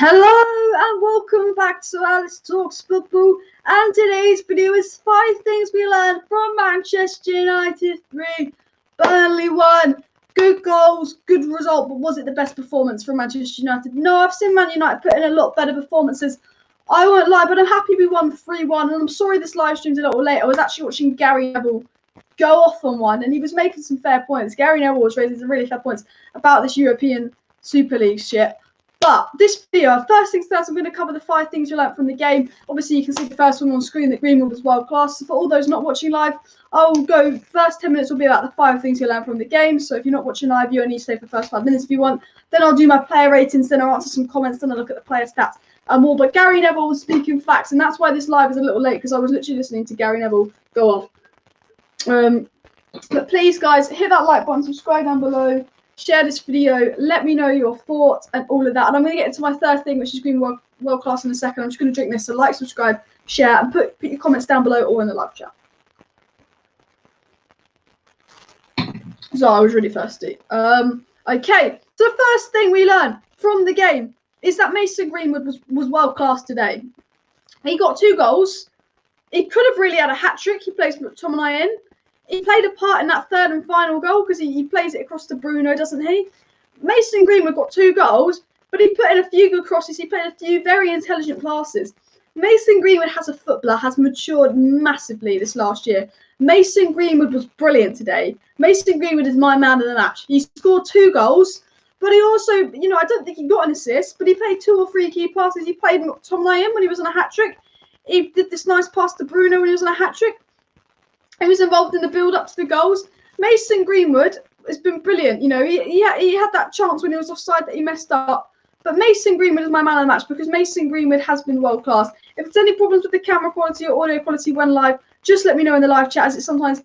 Hello and welcome back to Alice Talks Football, and today's video is 5 things we learned from Manchester United 3, Burnley 1. Good goals, good result, but was it the best performance from Manchester United? No, I've seen Man United put in a lot better performances. I won't lie, but I'm happy we won 3-1, and I'm sorry this live stream's a little late. I was actually watching Gary Neville go off on one, and he was making some fair points. Gary Neville was raising some really fair points about this European Super League shit. But this video, first things first, I'm going to cover the 5 things you learned from the game. Obviously, you can see the first one on screen that Greenwood was world class. So for all those not watching live, I'll go, first 10 minutes will be about the 5 things you learned from the game. So if you're not watching live, you only stay for the first 5 minutes if you want. Then I'll do my player ratings, then I'll answer some comments, then I'll look at the player stats and more. But Gary Neville was speaking facts, and that's why this live is a little late, because I was literally listening to Gary Neville go off. But please, guys, hit that like button, subscribe down below. Share this video, let me know your thoughts and all of that. And I'm going to get into my third thing, which is Greenwood world class in a second. I'm just going to drink this. So like, subscribe, share, and put your comments down below or in the live chat. So I was really thirsty. Okay, so the first thing we learned from the game is that Mason Greenwood was world class today. He got 2 goals. He could have really had a hat-trick. He plays McTominay in. He played a part in that third and final goal because he plays it across to Bruno, doesn't he? Mason Greenwood got 2 goals, but he put in a few good crosses. He played a few very intelligent passes. Mason Greenwood has matured massively this last year. Mason Greenwood was brilliant today. Mason Greenwood is my man of the match. He scored 2 goals, but he also, I don't think he got an assist, but he played 2 or 3 key passes. He played McTominay in when he was on a hat-trick. He did this nice pass to Bruno when he was on a hat-trick. He was involved in the build-up to the goals. Mason Greenwood has been brilliant. He had that chance when he was offside that he messed up. But Mason Greenwood is my man of the match because Mason Greenwood has been world-class. If there's any problems with the camera quality or audio quality when live, just let me know in the live chat, as it's sometimes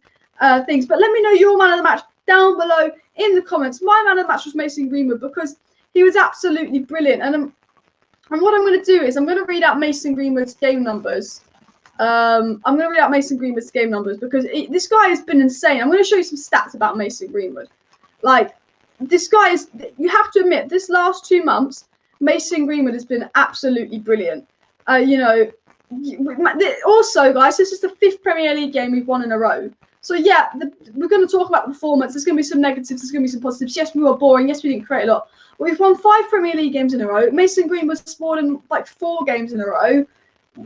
things. But let me know your man of the match down below in the comments. My man of the match was Mason Greenwood because he was absolutely brilliant. And what I'm going to do is I'm going to read out Mason Greenwood's game numbers. I'm going to read out Mason Greenwood's game numbers because this guy has been insane. I'm going to show you some stats about Mason Greenwood. This guy is, you have to admit, this last 2 months, Mason Greenwood has been absolutely brilliant. Also, guys, this is the 5th Premier League game we've won in a row. So, yeah, we're going to talk about the performance. There's going to be some negatives. There's going to be some positives. Yes, we were boring. Yes, we didn't create a lot. But we've won 5 Premier League games in a row. Mason Greenwood scored in 4 games in a row.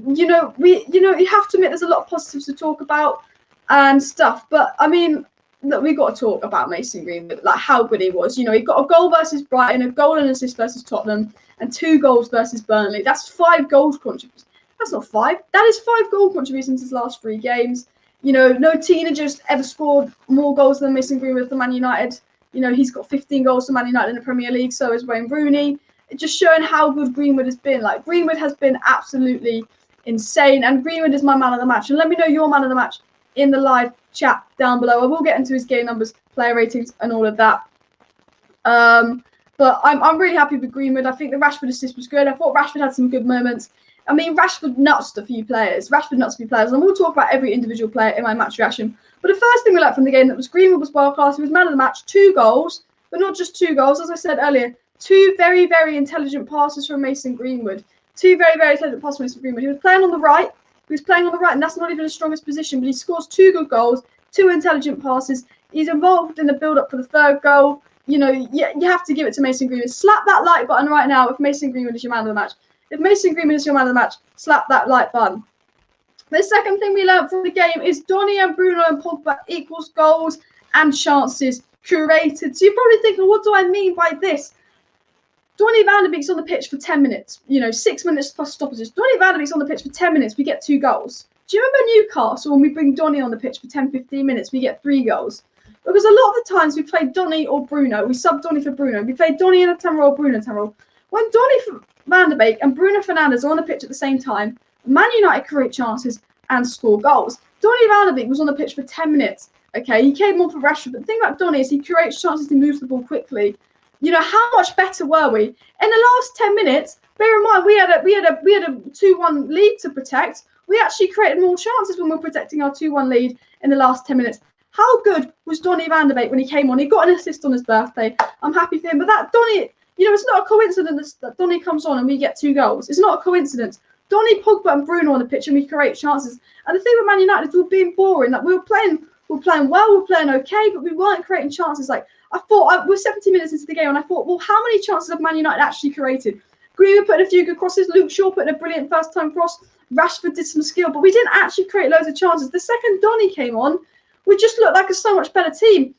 You have to admit there's a lot of positives to talk about and stuff, but I mean, look, we got to talk about Mason Greenwood, how good he was. He got a goal versus Brighton, a goal and assist versus Tottenham, and 2 goals versus Burnley. That's 5 goals contributions. That's not 5. That is 5 goal contributions his last 3 games. No teenagers ever scored more goals than Mason Greenwood for Man United. He's got 15 goals for Man United in the Premier League. So is Wayne Rooney. Just showing how good Greenwood has been. Greenwood has been absolutely insane, and Greenwood is my man of the match. And let me know your man of the match in the live chat down below. I will get into his game numbers, player ratings, and all of that. But I'm really happy with Greenwood. I think the Rashford assist was good. I thought Rashford had some good moments. I mean, Rashford nuts a few players. And we'll talk about every individual player in my match reaction. But the first thing we learned from the game that was Greenwood was world class. He was man of the match. 2 goals, but not just 2 goals. As I said earlier, 2 very, very intelligent passes from Mason Greenwood. 2 very, very intelligent passes from Mason Greenwood. He was playing on the right. And that's not even his strongest position, but he scores 2 good goals, 2 intelligent passes. He's involved in the build-up for the 3rd goal. You have to give it to Mason Greenwood. Slap that like button right now if Mason Greenwood is your man of the match. If Mason Greenwood is your man of the match, slap that like button. The second thing we learned from the game is Donny and Bruno and Pogba equals goals and chances created. So you're probably thinking, what do I mean by this? Donny van de Beek's on the pitch for 10 minutes. 6 minutes plus stoppages. Donny van de Beek's on the pitch for 10 minutes. We get 2 goals. Do you remember Newcastle when we bring Donny on the pitch for 10-15 minutes? We get 3 goals. Because a lot of the times we play Donny or Bruno. We sub Donny for Bruno. We play Donny in a 10 or Bruno 10. When Donny van de Beek and Bruno Fernandes are on the pitch at the same time, Man United create chances and score goals. Donny van de Beek was on the pitch for 10 minutes. Okay, he came on for Rashford. But the thing about Donny is he creates chances, he moves the ball quickly. How much better were we? In the last 10 minutes, bear in mind, we had a 2-1 lead to protect. We actually created more chances when we were protecting our 2-1 lead in the last 10 minutes. How good was Donny van de Beek when he came on? He got an assist on his birthday. I'm happy for him. But that Donny, it's not a coincidence that Donny comes on and we get 2 goals. It's not a coincidence. Donny, Pogba, and Bruno on the pitch, and we create chances. And the thing with Man United is we're being boring. Like, we were playing well, we were playing okay, but we weren't creating chances. Like, I thought, we're 70 minutes into the game, and I thought, well, how many chances have Man United actually created? Greenwood put in a few good crosses. Luke Shaw put in a brilliant first-time cross. Rashford did some skill, but we didn't actually create loads of chances. The second Donny came on, we just looked like a so much better team.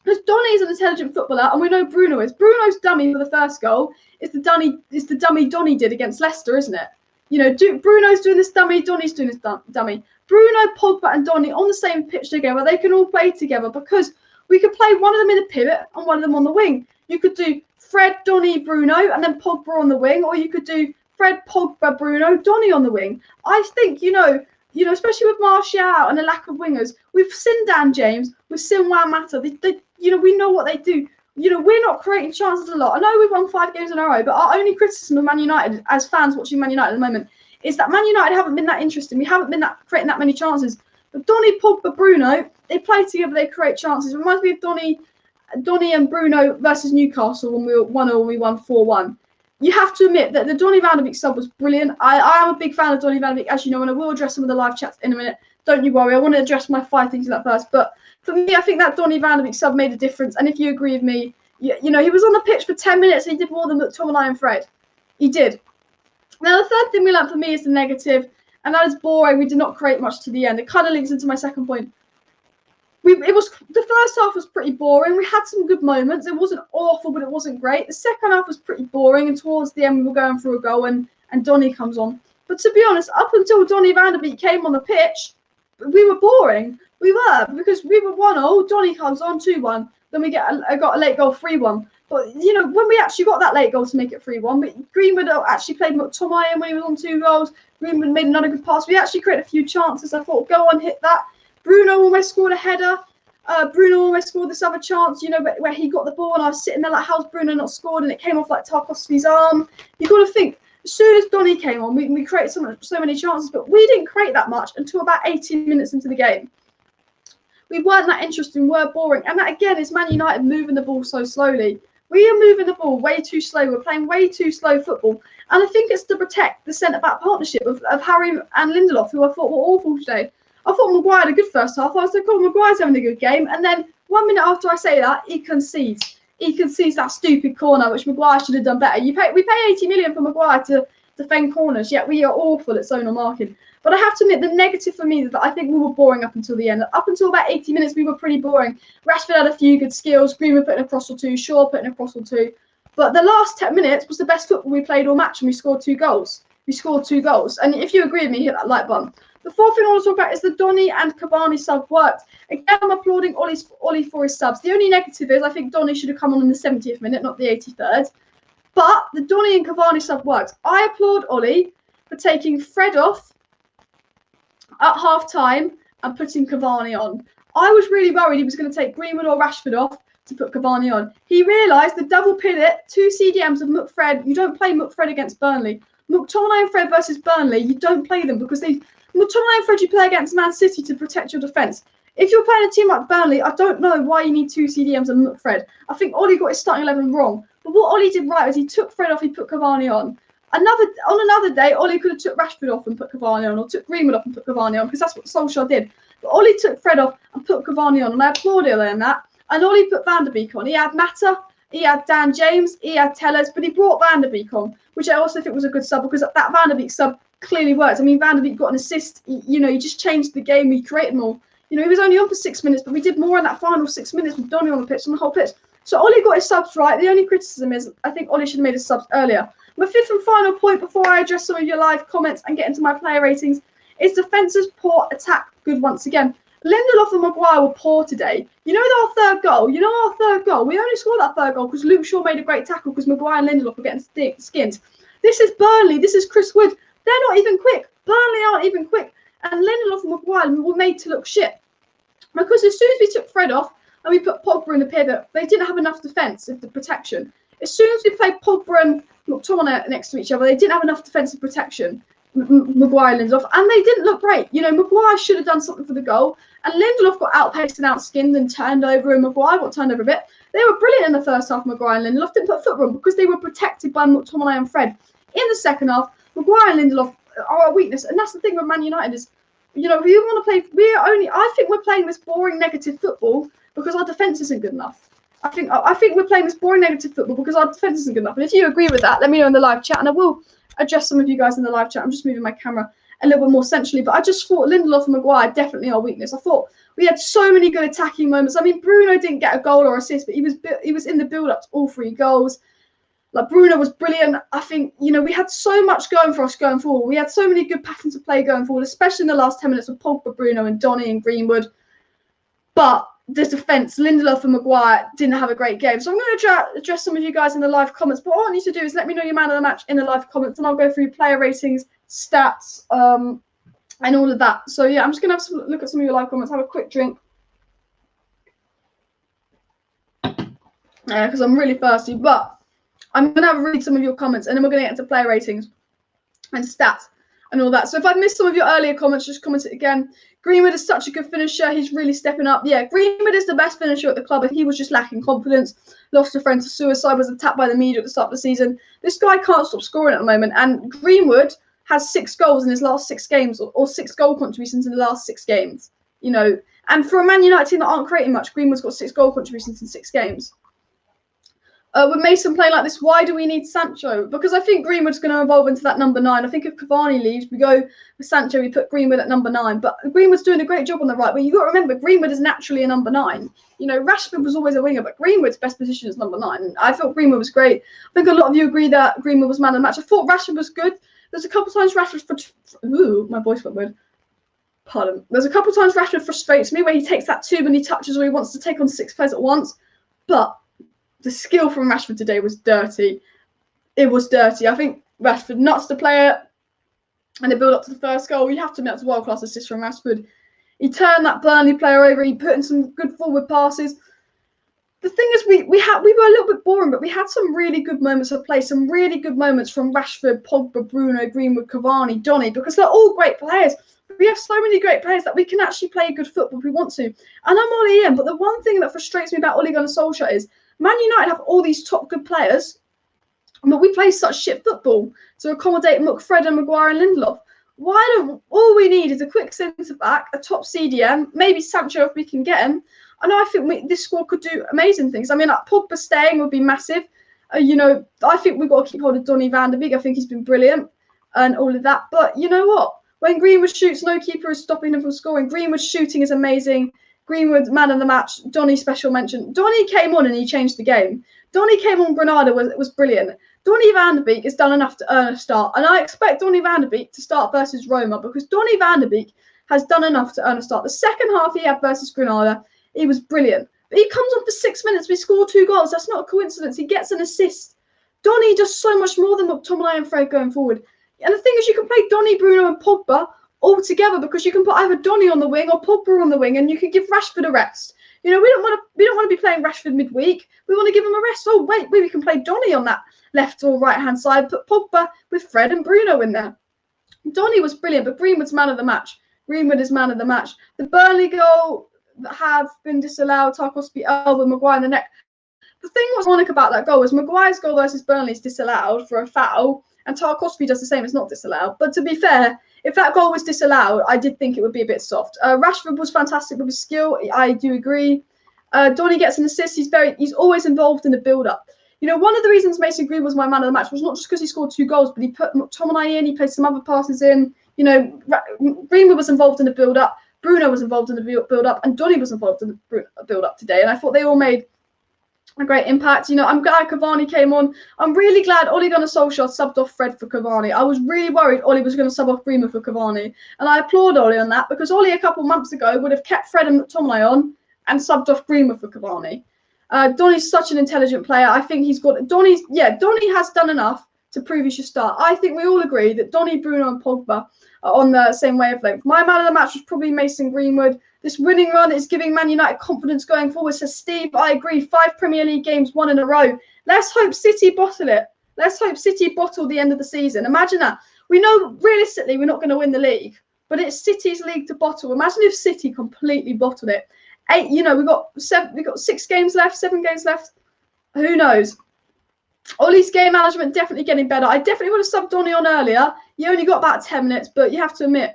Because Donny is an intelligent footballer, and we know Bruno is. Bruno's dummy for the first goal is the dummy Donny did against Leicester, isn't it? Bruno's doing this dummy, Donny's doing this dummy. Bruno, Pogba, and Donny on the same pitch together. They can all play together because we could play one of them in a pivot and one of them on the wing. You could do Fred, Donny, Bruno, and then Pogba on the wing, or you could do Fred, Pogba, Bruno, Donny on the wing. I think, especially with Martial and a lack of wingers, we've seen Dan James, we've seen Juan Mata. We know what they do. We're not creating chances a lot. I know we've won 5 games in a row, but our only criticism of Man United, as fans watching Man United at the moment, is that Man United haven't been that interesting. We haven't been creating that many chances. But Donny, Pogba, Bruno, they play together, they create chances. It reminds me of Donny and Bruno versus Newcastle when we were 1-0 and we won 4-1. You have to admit that the Donny van de Beek sub was brilliant. I am a big fan of Donny van de Beek, as you know, and I will address some of the live chats in a minute. Don't you worry. I want to address my 5 things in that first. But for me, I think that Donny van de Beek sub made a difference. And if you agree with me, he was on the pitch for 10 minutes and he did more than McTominay and Fred. He did. Now, the third thing we learned for me is the negative, and that is boring. We did not create much to the end. It kind of links into my second point. The first half was pretty boring. We had some good moments. It wasn't awful, but it wasn't great. The second half was pretty boring, and towards the end, we were going for a goal, and Donny comes on. But to be honest, up until Donny van de Beek came on the pitch, we were boring. We were, because we were 1-0, Donny comes on 2-1, then we got a late goal 3-1. But, when we actually got that late goal to make it 3-1, Greenwood actually played McTominay when he was on 2 goals. Greenwood made another good pass. We actually created a few chances. I thought, go on, hit that. Bruno almost scored a header. Bruno almost scored this other chance, where he got the ball and I was sitting there like, how's Bruno not scored? And it came off like Tarkowski's arm. You've got to think, as soon as Donny came on, we created so many chances, but we didn't create that much until about 18 minutes into the game. We weren't that interesting, we're boring. And that, again, is Man United moving the ball so slowly. We are moving the ball way too slow. We're playing way too slow football. And I think it's to protect the centre-back partnership of Harry and Lindelof, who I thought were awful today. I thought Maguire had a good first half. I was like, oh, Maguire's having a good game. And then 1 minute after I say that, he concedes. He concedes that stupid corner, which Maguire should have done better. We pay 80 million for Maguire to defend corners, yet we are awful at zonal marking. But I have to admit, the negative for me is that I think we were boring up until the end. Up until about 80 minutes, we were pretty boring. Rashford had a few good skills. Greenwood put in a cross or 2. Shaw put in a cross or 2. But the last 10 minutes was the best football we played all match, and we scored 2 goals. And if you agree with me, hit that like button. The fourth thing I want to talk about is the Donny and Cavani sub worked. Again, I'm applauding Ollie for his subs. The only negative is I think Donny should have come on in the 70th minute, not the 83rd. But the Donny and Cavani sub worked. I applaud Ollie for taking Fred off at half-time and putting Cavani on. I was really worried he was going to take Greenwood or Rashford off to put Cavani on. He realised the double pivot, 2 CDMs of McFred. You don't play McFred against Burnley. McTominay and Fred versus Burnley, you don't play them because McTominay and Fred you play against Man City to protect your defence. If you're playing a team like Burnley, I don't know why you need 2 CDMs and McFred. I think Ollie got his starting 11 wrong. But what Ollie did right was he took Fred off, he put Cavani on. On another day, Ollie could have took Rashford off and put Cavani on, or took Greenwood off and put Cavani on, because that's what Solskjaer did. But Ollie took Fred off and put Cavani on, and I applaud him on that. And Ollie put Van der Beek on. He had Mata, he had Dan James, he had Tellers, but he brought Van der Beek on, which I also think was a good sub, because that Van der Beek sub clearly worked. I mean, Van der Beek got an assist. He just changed the game. He created more. He was only on for 6 minutes, but we did more in that final 6 minutes with Donny on the pitch, on the whole pitch. So Ollie got his subs right. The only criticism is I think Ollie should have made his subs earlier. My fifth and final point before I address some of your live comments and get into my player ratings is defence's poor attack good once again. Lindelof and Maguire were poor today. Our third goal? We only scored that third goal because Luke Shaw made a great tackle because Maguire and Lindelof were getting skinned. This is Burnley. This is Chris Wood. They're not even quick. Burnley aren't even quick. And Lindelof and Maguire were made to look shit. Because as soon as we took Fred off and we put Pogba in the pivot, they didn't have enough defensive protection. As soon as we played Pogba and McTominay next to each other, they didn't have enough defensive protection. Maguire and Lindelof, and they didn't look great. Maguire should have done something for the goal, and Lindelof got outpaced and outskinned and turned over, and Maguire got turned over a bit. They were brilliant in the first half, Maguire and Lindelof. Didn't put foot wrong because they were protected by McTominay and Fred. In the second half, Maguire and Lindelof are our weakness. And that's the thing with Man United is, you know, we want to play, I think we're playing this boring negative football because our defence isn't good enough. I think we're playing this boring negative football because our defence isn't good enough. And if you agree with that, let me know in the live chat, and I will address some of you guys in the live chat. I'm just moving my camera a little bit more centrally, but I just thought Lindelof and Maguire definitely our weakness. I thought we had so many good attacking moments. I mean, Bruno didn't get a goal or assist, but he was in the build-up to all 3 goals. Like, Bruno was brilliant. I think, you know, we had so much going for us going forward. We had so many good patterns of play going forward, especially in the last 10 minutes with Pogba, Bruno and Donny and Greenwood. But the defence, Lindelof and Maguire didn't have a great game. So I'm going to address some of you guys in the live comments. But what I want you to do is let me know your man of the match in the live comments, and I'll go through player ratings, stats, and all of that. So, yeah, I'm just going to have some look at some of your live comments, have a quick drink. Because I'm really thirsty. But I'm going to read some of your comments, and then we're going to get into player ratings and stats and all that. So if I've missed some of your earlier comments, just comment it again. Greenwood is such a good finisher. He's really stepping up. Yeah, Greenwood is the best finisher at the club, and he was just lacking confidence. Lost a friend to suicide, was attacked by the media at the start of the season. This guy can't stop scoring at the moment, and Greenwood has 6 goals in his last 6 games, or 6 goal contributions in the last 6 games. You know, and for a Man United team that aren't creating much, Greenwood's got 6 goal contributions in 6 games. With Mason playing like this, why do we need Sancho? Because I think Greenwood's going to evolve into that number 9. I think if Cavani leaves, we go with Sancho, we put Greenwood at number 9. But Greenwood's doing a great job on the right. But you've got to remember, Greenwood is naturally a number 9. You know, Rashford was always a winger, but Greenwood's best position is number 9. I thought Greenwood was great. I think a lot of you agree that Greenwood was man of the match. I thought Rashford was good. There's a couple times Rashford... Ooh, my voice went weird. Pardon. There's a couple times Rashford frustrates me where he takes that tube and he touches or he wants to take on 6 players at once. But the skill from Rashford today was dirty. It was dirty. I think Rashford nuts the player and the build up to the first goal. You have to admit that's a world-class assist from Rashford. He turned that Burnley player over. He put in some good forward passes. The thing is, we were a little bit boring, but we had some really good moments of play, some really good moments from Rashford, Pogba, Bruno, Greenwood, Cavani, Donny, because they're all great players. We have so many great players that we can actually play good football if we want to. And I'm Ollie in, but the one thing that frustrates me about Ole Gunnar Solskjaer is Man United have all these top good players, but we play such shit football to accommodate Fred and Maguire and Lindelof. Why don't all we need is a quick centre back, a top CDM, maybe Sancho if we can get him. And I think this squad could do amazing things. I mean, like Pogba staying would be massive. You know, I think we've got to keep hold of Donny van de Beek. I think he's been brilliant and all of that. But you know what? When Greenwood shoots, no keeper is stopping him from scoring. Greenwood's shooting is amazing. Greenwood, man of the match. Donny, special mention. Donny came on and he changed the game. Donny came on Granada, was brilliant. Donny van de Beek has done enough to earn a start. And I expect Donny van de Beek to start versus Roma because Donny van de Beek has done enough to earn a start. The second half he had versus Granada, he was brilliant. But he comes on for 6 minutes. We score 2 goals. That's not a coincidence. He gets an assist. Donny does so much more than McTominay and Fred going forward. And the thing is, you can play Donny, Bruno and Pogba all together because you can put either Donny on the wing or Pogba on the wing, and you can give Rashford a rest. You know, we don't want to be playing Rashford midweek. We want to give him a rest. Oh wait, we can play Donny on that left or right hand side. Put Pogba with Fred and Bruno in there. Donny was brilliant, but Greenwood's man of the match. Greenwood is man of the match. The Burnley goal that have been disallowed. Tarkowski elbow Maguire in the neck. The thing what's ironic about that goal was Maguire's goal versus Burnley is disallowed for a foul, and Tarkowski does the same. It's not disallowed. But to be fair, if that goal was disallowed, I did think it would be a bit soft. Rashford was fantastic with his skill. I do agree. Donny gets an assist. He's always involved in the build-up. You know, one of the reasons Mason Greenwood was my man of the match was not just because he scored 2 goals, but he put McTominay in. He played some other passes in. You know, Greenwood was involved in the build-up. Bruno was involved in the build-up, and Donny was involved in the build-up today. And I thought they all made a great impact. You know, I'm glad Cavani came on. I'm really glad Ole Gunnar Solskjaer subbed off Fred for Cavani. I was really worried Ole was going to sub off Greenwood for Cavani. And I applaud Ole on that because Ole a couple months ago would have kept Fred and McTominay on and subbed off Greenwood for Cavani. Donny's such an intelligent player. I think he's got... Donny has done enough to prove he should start. I think we all agree that Donny, Bruno and Pogba are on the same wavelength. My man of the match was probably Mason Greenwood. This winning run is giving Man United confidence going forward. Says Steve, I agree. 5 Premier League games, 1 in a row. Let's hope City bottle it. Let's hope City bottle the end of the season. Imagine that. We know realistically we're not going to win the league, but it's City's league to bottle. Imagine if City completely bottled it. 8. You know, we got 6 games left, 7 games left. Who knows? Ollie's game management definitely getting better. I definitely would have subbed Donny on earlier. You only got about 10 minutes, but you have to admit,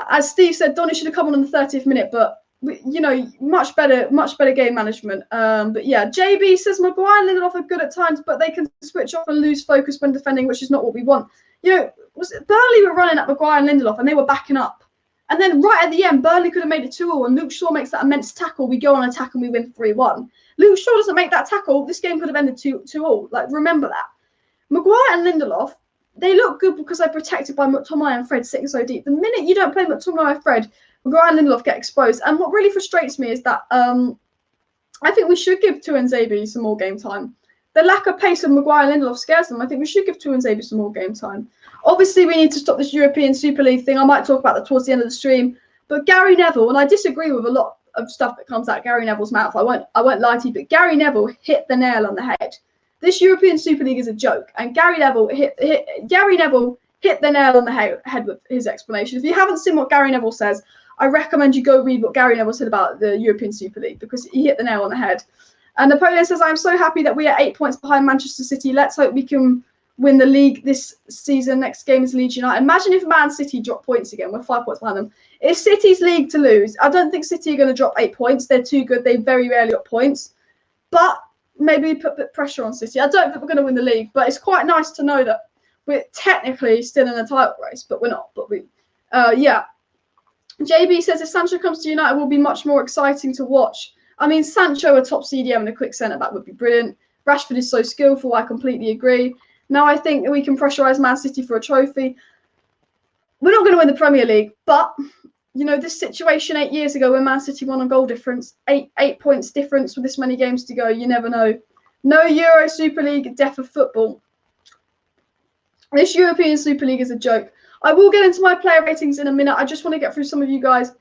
as Steve said, Donny should have come on the 30th minute, but you know, much better game management. But yeah, JB says Maguire and Lindelof are good at times, but they can switch off and lose focus when defending, which is not what we want. You know, Burnley were running at Maguire and Lindelof, and they were backing up. And then right at the end, Burnley could have made it 2-2, and Luke Shaw makes that immense tackle. We go on attack and we win 3-1. Luke Shaw doesn't make that tackle, this game could have ended 2-2. Like, remember that. Maguire and Lindelof, they look good because they're protected by McTominay and Fred sitting so deep. The minute you don't play McTominay and Fred, Maguire and Lindelof get exposed. And what really frustrates me is that I think we should give Tuanzebe some more game time. The lack of pace of Maguire and Lindelof scares them. I think we should give Tuanzebe some more game time. Obviously, we need to stop this European Super League thing. I might talk about that towards the end of the stream. But Gary Neville, and I disagree with a lot of stuff that comes out of Gary Neville's mouth. I won't lie to you, but Gary Neville hit the nail on the head. This European Super League is a joke, and Gary Neville hit the nail on the head with his explanation. If you haven't seen what Gary Neville says, I recommend you go read what Gary Neville said about the European Super League, because he hit the nail on the head. And Napoleon says, I'm so happy that we are 8 points behind Manchester City. Let's hope we can win the league this season. Next game is Leeds United. Imagine if Man City drop points again. We're 5 points behind them. It's City's league to lose. I don't think City are going to drop 8 points. They're too good. They very rarely got points. But maybe put a bit of pressure on City. I don't think we're going to win the league, but it's quite nice to know that we're technically still in a title race, but we're not. But yeah. JB says if Sancho comes to United, it will be much more exciting to watch. I mean, Sancho, a top CDM and a quick centre-back would be brilliant. Rashford is so skillful. I completely agree. Now I think we can pressurise Man City for a trophy. We're not going to win the Premier League, but, you know, this situation 8 years ago when Man City won on goal difference, eight points difference with this many games to go, you never know. No Euro Super League, death of football. This European Super League is a joke. I will get into my player ratings in a minute. I just want to get through some of you guys'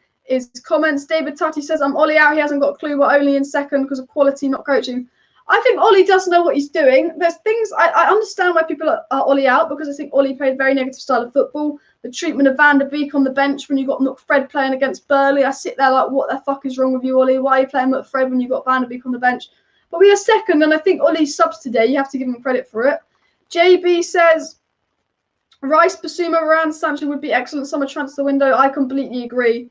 comments. David Tutty says, I'm Ollie out. He hasn't got a clue. We're only in second because of quality, not coaching. I think Ollie does know what he's doing. There's things, I understand why people are Ollie out, because I think Ollie played a very negative style of football. The treatment of Van der Beek on the bench when you got Fred playing against Burnley. I sit there like, what the fuck is wrong with you, Ollie? Why are you playing with Fred when you got Van der Beek on the bench? But we are second, and I think Ollie's subs today, you have to give him credit for it. JB says, Rice, Basuma, Varane, Sancho would be excellent summer transfer window. I completely agree.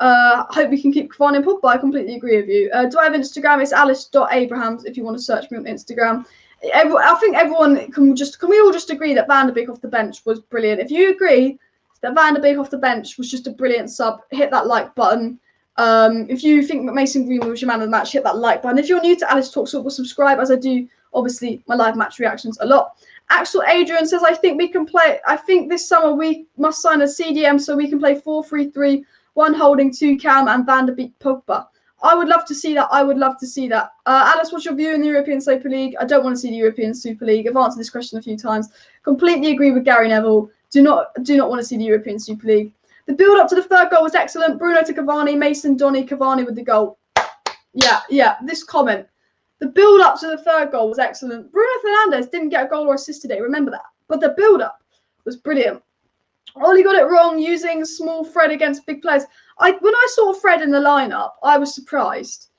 Hope we can keep Cavani and Pogba. I completely agree with you. Do I have Instagram? It's alice.abrahams if you want to search me on Instagram. I think everyone can we all just agree that Van der Beek off the bench was brilliant? If you agree that Van der Beek off the bench was just a brilliant sub, hit that like button. If you think that Mason Greenwood was your man of the match, hit that like button. If you're new to Alice Talks Football, subscribe, as I do, obviously, my live match reactions a lot. Axel Adrian says, I think this summer we must sign a CDM so we can play 4-3-3, 1 holding, 2 Cam, and Van der Beek Pogba. I would love to see that. Alice, what's your view in the European Super League? I don't want to see the European Super League. I've answered this question a few times. Completely agree with Gary Neville. Do not want to see the European Super League. The build up to the third goal was excellent. Bruno to Cavani, Mason, Donny, Cavani with the goal. Yeah. This comment. The build up to the third goal was excellent. Bruno Fernandes didn't get a goal or assist today. Remember that. But the build up was brilliant. Ollie got it wrong using small Fred against big players. When I saw Fred in the lineup, I was surprised.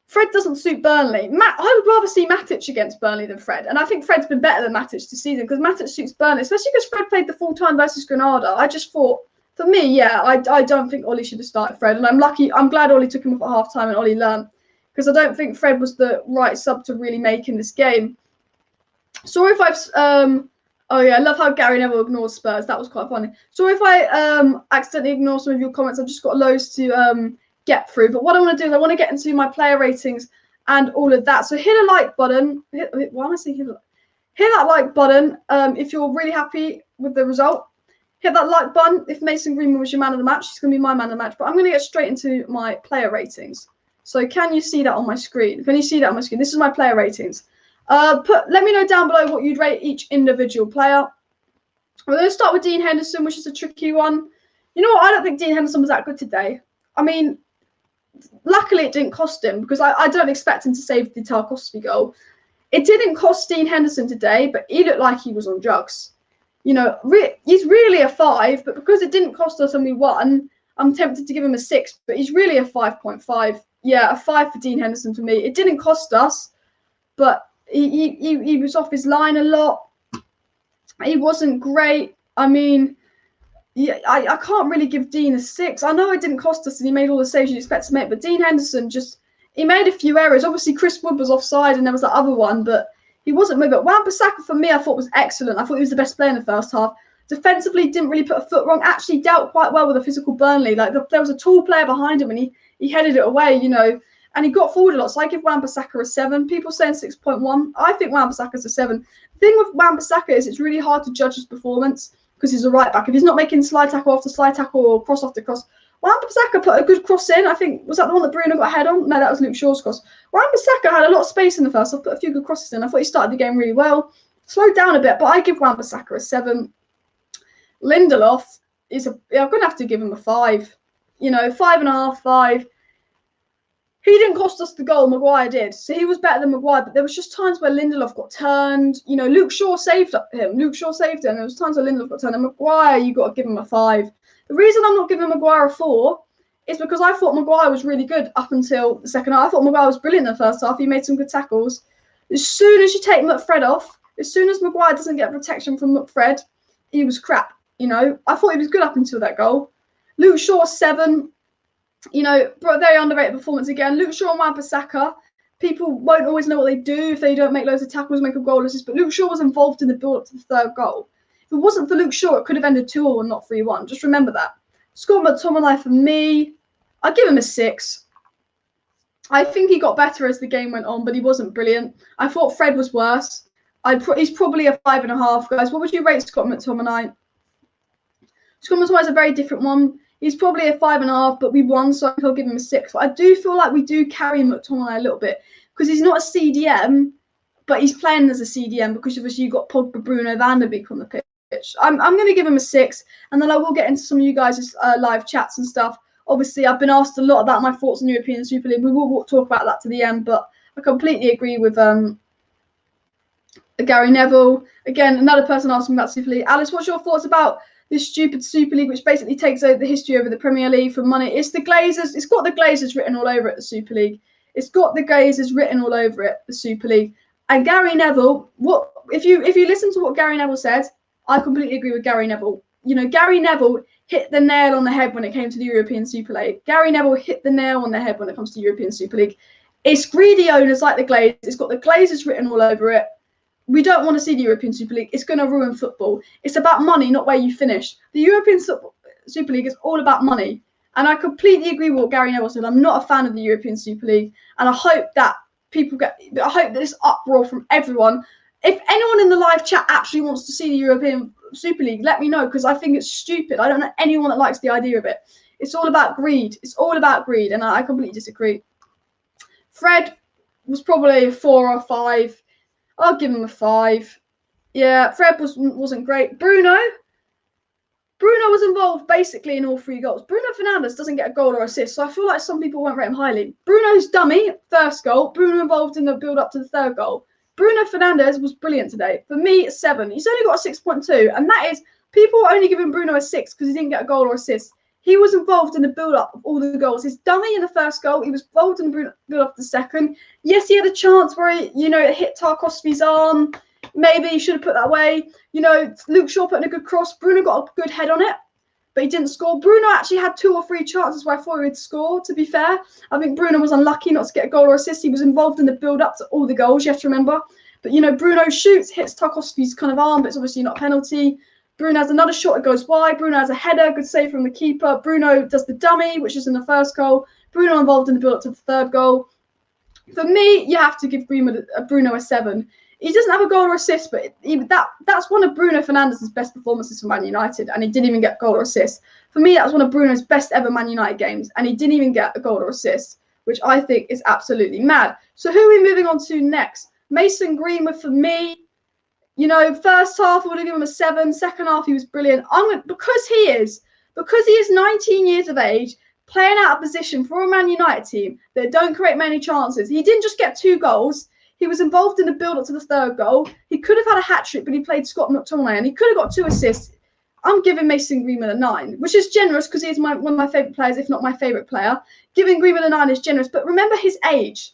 Fred doesn't suit Burnley. I would rather see Matic against Burnley than Fred. And I think Fred's been better than Matic this season because Matic suits Burnley, especially because Fred played the full time versus Granada. I just thought, for me, yeah, I don't think Ollie should have started Fred. And I'm glad Ollie took him off at half time and Ollie learned, because I don't think Fred was the right sub to really make in this game. Sorry if I've oh yeah, I love how Gary Neville ignores Spurs. That was quite funny. Sorry if I accidentally ignore some of your comments. I've just got loads to get through. But what I want to do is I want to get into my player ratings and all of that. So hit a like button. Why am I saying hit that like button if you're really happy with the result. Hit that like button if Mason Greenwood was your man of the match. He's going to be my man of the match. But I'm going to get straight into my player ratings. So can you see that on my screen? Can you see that on my screen? This is my player ratings. Let me know down below what you'd rate each individual player. We're going to start with Dean Henderson, which is a tricky one. You know what? I don't think Dean Henderson was that good today. I mean, luckily it didn't cost him, because I don't expect him to save the Tarkowski goal. It didn't cost Dean Henderson today, but he looked like he was on drugs. You know, he's really a 5, but because it didn't cost us and we won, I'm tempted to give him a 6, but he's really a 5.5. Yeah, a 5 for Dean Henderson for me. It didn't cost us, but he was off his line a lot. He wasn't great. I mean, yeah, I can't really give Dean a 6. I know it didn't cost us and he made all the saves you'd expect to make, but Dean Henderson he made a few errors. Obviously, Chris Wood was offside and there was that other one, but he wasn't moving. Wan-Bissaka, for me, I thought was excellent. I thought he was the best player in the first half. Defensively, didn't really put a foot wrong. Actually dealt quite well with a physical Burnley. Like, there was a tall player behind him and he headed it away, and he got forward a lot. So I give Wan-Bissaka a 7. People saying 6.1. I think Wan-Bissaka's a 7. The thing with Wan-Bissaka is it's really hard to judge his performance because he's a right back. If he's not making slide tackle after slide tackle or cross after cross, Wan-Bissaka put a good cross in. I think, was that the one that Bruno got a head on? No, that was Luke Shaw's cross. Wan-Bissaka had a lot of space in the first. I put a few good crosses in. I thought he started the game really well. Slowed down a bit, but I give Wan-Bissaka a 7. Lindelof I'm going to have to give him a 5. 5.5, 5. He didn't cost us the goal, Maguire did. So he was better than Maguire, but there was just times where Lindelof got turned. Luke Shaw saved him. There was times where Lindelof got turned. And Maguire, you got to give him a 5. The reason I'm not giving Maguire a 4 is because I thought Maguire was really good up until the second half. I thought Maguire was brilliant in the first half. He made some good tackles. As soon as you take McFred off, as soon as Maguire doesn't get protection from McFred, he was crap. I thought he was good up until that goal. Luke Shaw, 7. Very underrated performance again. Luke Shaw and Wan-Bissaka, people won't always know what they do if they don't make loads of tackles, make a goal assist, but Luke Shaw was involved in the build-up to the third goal. If it wasn't for Luke Shaw, it could have ended 2-2 and not 3-1. Just remember that. Scott McTominay, for me, I'd give him a 6. I think he got better as the game went on, but he wasn't brilliant. I thought Fred was worse. He's probably a 5.5, guys. What would you rate Scott McTominay? Scott McTominay is a very different one. He's probably a 5.5, but we won, so I think I'll give him a 6. But I do feel like we do carry McTominay a little bit because he's not a CDM, but he's playing as a CDM because obviously you've got Pogba, Bruno, Van der Beek on the pitch. I'm going to give him a 6, and then I will get into some of you guys' live chats and stuff. Obviously, I've been asked a lot about my thoughts on European Super League. We will talk about that to the end, but I completely agree with Gary Neville. Again, another person asked me about Super League. Alice, what's your thoughts about this stupid Super League, which basically takes over the history over the Premier League for money? It's the Glazers. It's got the Glazers written all over it, the Super League. It's got the Glazers written all over it, the Super League. And Gary Neville, if you listen to what Gary Neville said, I completely agree with Gary Neville. Gary Neville hit the nail on the head when it came to the European Super League. Gary Neville hit the nail on the head when it comes to European Super League. It's greedy owners like the Glazers. It's got the Glazers written all over it. We don't want to see the European Super League. It's going to ruin football. It's about money, not where you finish. The European Super League is all about money. And I completely agree with what Gary Neville said. I'm not a fan of the European Super League. And I hope that I hope this uproar from everyone. If anyone in the live chat actually wants to see the European Super League, let me know, because I think it's stupid. I don't know anyone that likes the idea of it. It's all about greed. It's all about greed. And I completely disagree. Fred was probably a 4 or 5. I'll give him a 5. Yeah, Fred wasn't great. Bruno was involved basically in all 3 goals. Bruno Fernandes doesn't get a goal or assist, so I feel like some people won't rate him highly. Bruno's dummy, first goal. Bruno involved in the build-up to the third goal. Bruno Fernandes was brilliant today. For me, 7. He's only got a 6.2, and that is, people are only giving Bruno a 6 because he didn't get a goal or assist. He was involved in the build-up of all the goals. His dummy in the first goal. He was involved in the build-up of the second. Yes, he had a chance where he, it hit Tarkowski's arm. Maybe he should have put that away. Luke Shaw put in a good cross. Bruno got a good head on it, but he didn't score. Bruno actually had 2 or 3 chances where I thought he would score, to be fair. I think Bruno was unlucky not to get a goal or assist. He was involved in the build-up to all the goals, you have to remember. But, Bruno shoots, hits Tarkowski's kind of arm, but it's obviously not a penalty. Bruno has another shot, it goes wide. Bruno has a header, good save from the keeper. Bruno does the dummy, which is in the first goal. Bruno involved in the build-up to the third goal. For me, you have to give Bruno a 7. He doesn't have a goal or assist, but that's one of Bruno Fernandes' best performances for Man United, and he didn't even get a goal or assist. For me, that was one of Bruno's best ever Man United games, and he didn't even get a goal or assist, which I think is absolutely mad. So who are we moving on to next? Mason Greenwood, for me, first half, I would have given him a 7. Second half, he was brilliant. Because he is 19 years of age, playing out of position for a Man United team that don't create many chances. He didn't just get 2 goals. He was involved in the build-up to the third goal. He could have had a hat-trick, but he played Scott McTominay, and he could have got 2 assists. I'm giving Mason Greenwood a 9, which is generous because he's one of my favourite players, if not my favourite player. Giving Greenwood a 9 is generous, but remember his age.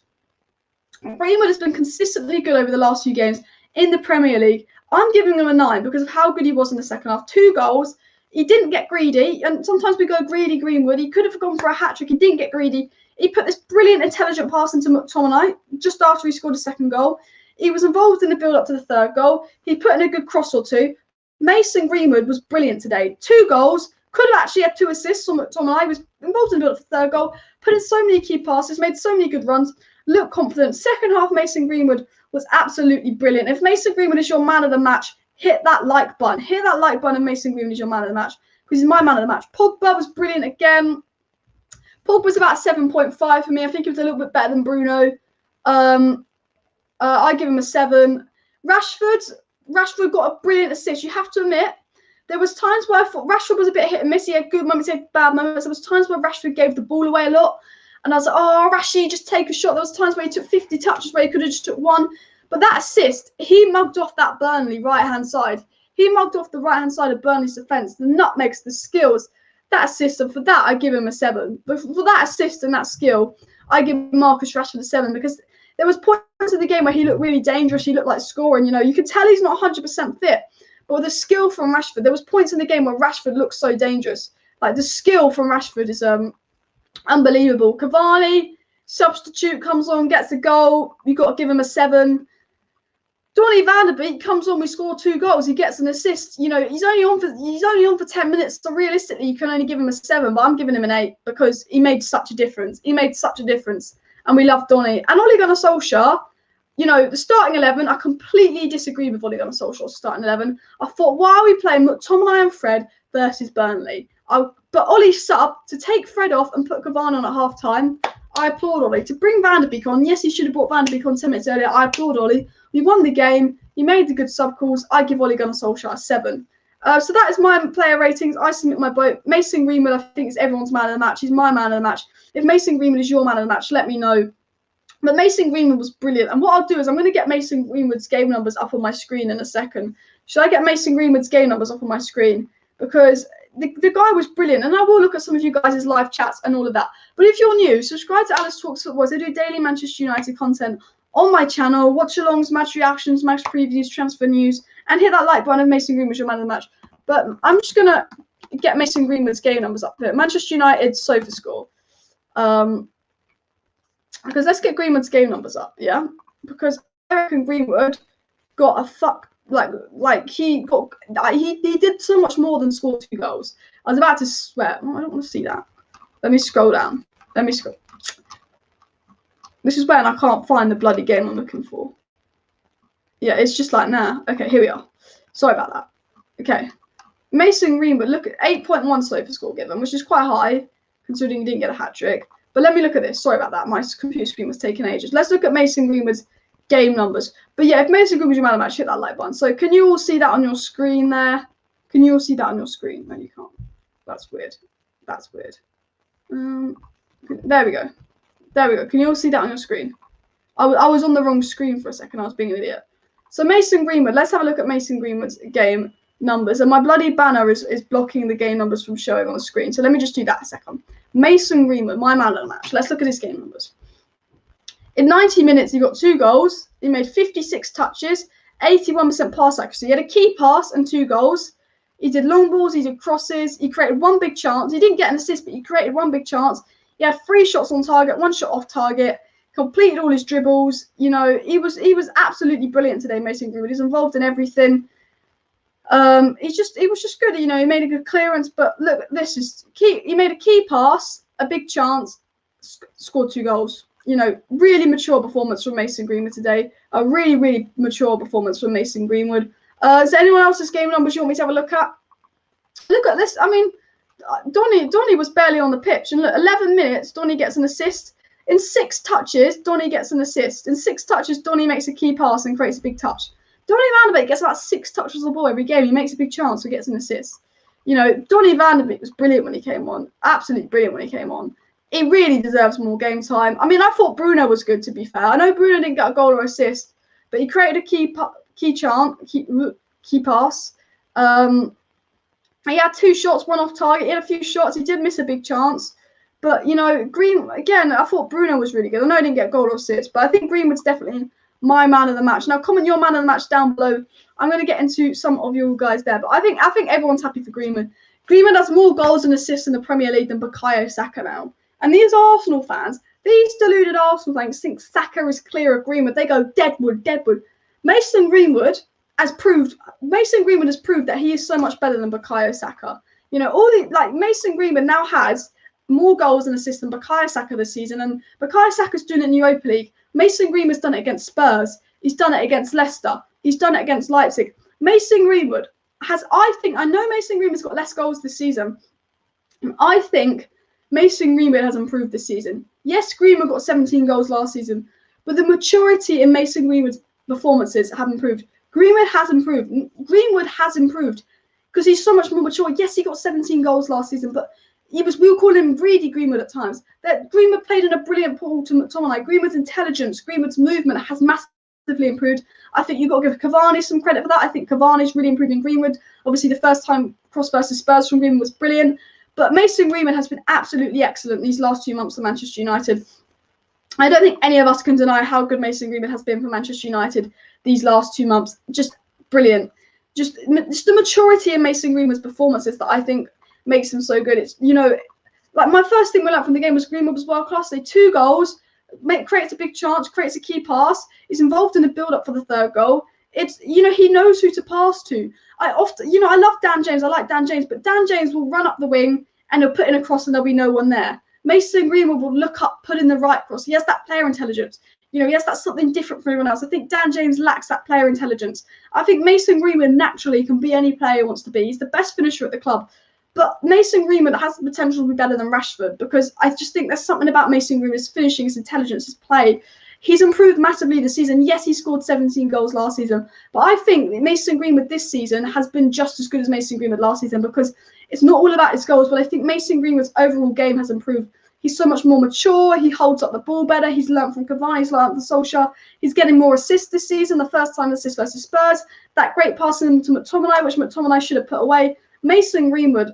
Greenwood has been consistently good over the last few games in the Premier League. I'm giving him a 9 because of how good he was in the second half. 2 goals. He didn't get greedy, and sometimes we go greedy Greenwood. He could have gone for a hat-trick. He didn't get greedy. He put this brilliant, intelligent pass into McTominay just after he scored a second goal. He was involved in the build-up to the third goal. He put in a good cross or two. Mason Greenwood was brilliant today. 2 goals. Could have actually had 2 assists on McTominay. He was involved in the build-up for the third goal. Put in so many key passes. Made so many good runs. Looked confident. Second half, Mason Greenwood was absolutely brilliant. If Mason Greenwood is your man of the match, hit that like button. Hit that like button and Mason Greenwood is your man of the match because he's my man of the match. Pogba was brilliant again. Pogba was about 7.5 for me. I think he was a little bit better than Bruno. I give him a 7. Rashford got a brilliant assist. You have to admit, there was times where I thought Rashford was a bit hit and miss. He had good moments, he had bad moments. There was times where Rashford gave the ball away a lot. And I was like, oh, Rashi, just take a shot. There was times where he took 50 touches where he could have just took 1. But that assist, he mugged off that Burnley right-hand side. He mugged off the right-hand side of Burnley's defence. The nutmegs, the skills, that assist. And for that, I give him a 7. But for that assist and that skill, I give Marcus Rashford a 7 because there was points of the game where he looked really dangerous. He looked like scoring. You know, you could tell he's not 100% fit. But with the skill from Rashford, there was points in the game where Rashford looked so dangerous. Like the skill from Rashford is unbelievable. Cavani, substitute, comes on, gets a goal. You've got to give him a 7. Donny van der Beek comes on, we score 2 goals. He gets an assist. You know, he's only on for 10 minutes. So realistically, you can only give him a 7. But I'm giving him an 8 because he made such a difference. He made such a difference. And we love Donny. And Ole Gunnar Solskjaer, you know, the starting 11, I completely disagree with Ole Gunnar Solskjaer's starting 11. I thought, why are we playing McTominay and Fred versus Burnley? But Ollie sub to take Fred off and put Cavani on at half time. I applaud Ollie. To bring Van der Beek on, yes, he should have brought Van der Beek on 10 minutes earlier. I applaud Ollie. We won the game. He made the good sub calls. I give Ole Gunnar Solskjaer a 7. So that is my player ratings. I submit my vote. Mason Greenwood, I think, is everyone's man of the match. He's my man of the match. If Mason Greenwood is your man of the match, let me know. But Mason Greenwood was brilliant. And what I'll do is I'm going to get Mason Greenwood's game numbers up on my screen in a second. Should I get Mason Greenwood's game numbers up on my screen? Because the guy was brilliant. And I will look at some of you guys' live chats and all of that. But if you're new, subscribe to Alice Talks Football. I do daily Manchester United content on my channel. Watch alongs, match reactions, match previews, transfer news. And hit that like button if Mason Greenwood's your man of the match. But I'm just going to get Mason Greenwood's game numbers up here. Manchester United sofa score. Because let's get Greenwood's game numbers up, yeah? Because I reckon Greenwood got a he did so much more than score 2 goals. I was about to swear. Oh, I don't want to see that. Let me scroll down. Let me scroll. This is when I can't find the bloody game I'm looking for. Yeah, it's just like nah. Okay, here we are. Sorry about that. Okay. Mason Greenwood, look at 8.1 sofa score given, which is quite high, considering he didn't get a hat-trick. But let me look at this. Sorry about that. My computer screen was taking ages. Let's look at Mason Greenwood's game numbers. But yeah, if Mason Greenwood's your man of the match, hit that like button. So can you all see that on your screen there? Can you all see that on your screen? No, you can't. That's weird. That's weird. There we go. There we go. Can you all see that on your screen? I was on the wrong screen for a second. I was being an idiot. So Mason Greenwood. Let's have a look at Mason Greenwood's game numbers. And my bloody banner is blocking the game numbers from showing on the screen. So let me just do that a second. Mason Greenwood, my man of the match. Let's look at his game numbers. In 90 minutes, he got 2 goals. He made 56 touches, 81% pass accuracy. He had a key pass and 2 goals. He did long balls. He did crosses. He created 1 big chance. He didn't get an assist, but he created 1 big chance. He had 3 shots on target, 1 shot off target. Completed all his dribbles. You know, he was absolutely brilliant today, Mason Greenwood. He's involved in everything. He was just good. You know, he made a good clearance. But look, this is key. He made a key pass, a big chance, scored 2 goals. You know, really mature performance from Mason Greenwood today. A really, really mature performance from Mason Greenwood. Is there anyone else's game numbers you want me to have a look at? Look at this. I mean, Donny was barely on the pitch. And look, 11 minutes, Donny gets an assist. In 6 touches, Donny gets an assist. In 6 touches, Donny makes a key pass and creates a big touch. Donny van der Beek gets about 6 touches of the ball every game. He makes a big chance, so he gets an assist. You know, Donny van der Beek was brilliant when he came on. Absolutely brilliant when he came on. He really deserves more game time. I mean, I thought Bruno was good, to be fair. I know Bruno didn't get a goal or assist, but he created a key pass. He had 2 shots, 1 off target. He had a few shots. He did miss a big chance. But, you know, again, I thought Bruno was really good. I know he didn't get goal or assist, but I think Greenwood's definitely my man of the match. Now, comment your man of the match down below. I'm going to get into some of you guys there, but I think everyone's happy for Greenwood. Greenwood has more goals and assists in the Premier League than Bukayo Saka now. And these Arsenal fans, these deluded Arsenal fans think Saka is clear of Greenwood. They go, Deadwood. Mason Greenwood has proved that he is so much better than Bukayo Saka. You know, Mason Greenwood now has more goals and assists than Bukayo Saka this season, and Bukayo Saka's doing it in the Europa League. Mason Greenwood's done it against Spurs. He's done it against Leicester. He's done it against Leipzig. Mason Greenwood I know Mason Greenwood's got less goals this season. I think Mason Greenwood has improved this season. Yes, Greenwood got 17 goals last season, but the maturity in Mason Greenwood's performances have improved. Greenwood has improved because he's so much more mature. Yes, he got 17 goals last season, but we were calling him greedy Greenwood at times. That Greenwood played in a brilliant ball to McTominay. Greenwood's intelligence, Greenwood's movement has massively improved. I think you've got to give Cavani some credit for that. I think Cavani's really improving Greenwood. Obviously, the first time cross versus Spurs from Greenwood was brilliant. But Mason Greenwood has been absolutely excellent these last 2 months for Manchester United. I don't think any of us can deny how good Mason Greenwood has been for Manchester United these last 2 months. Just brilliant. Just the maturity in Mason Greenwood's performances that I think makes him so good. It's, you know, like my first thing we learned from the game was Greenwood was world class. 2 goals, creates a big chance, creates a key pass. He's involved in the build up for the 3rd goal. It's, you know, he knows who to pass to. I love Dan James. I like Dan James, but Dan James will run up the wing and he'll put in a cross and there'll be no one there. Mason Greenwood will look up, put in the right cross. He has that player intelligence. You know, he has that something different from everyone else. I think Dan James lacks that player intelligence. I think Mason Greenwood naturally can be any player he wants to be. He's the best finisher at the club. But Mason Greenwood has the potential to be better than Rashford because I just think there's something about Mason Greenwood's finishing, his intelligence, his play. He's improved massively this season. Yes, he scored 17 goals last season, but I think Mason Greenwood this season has been just as good as Mason Greenwood last season because it's not all about his goals, but I think Mason Greenwood's overall game has improved. He's so much more mature. He holds up the ball better. He's learned from Cavani. He's learned from Solskjaer. He's getting more assists this season. The first time assist versus Spurs. That great passing to McTominay, which McTominay should have put away. Mason Greenwood,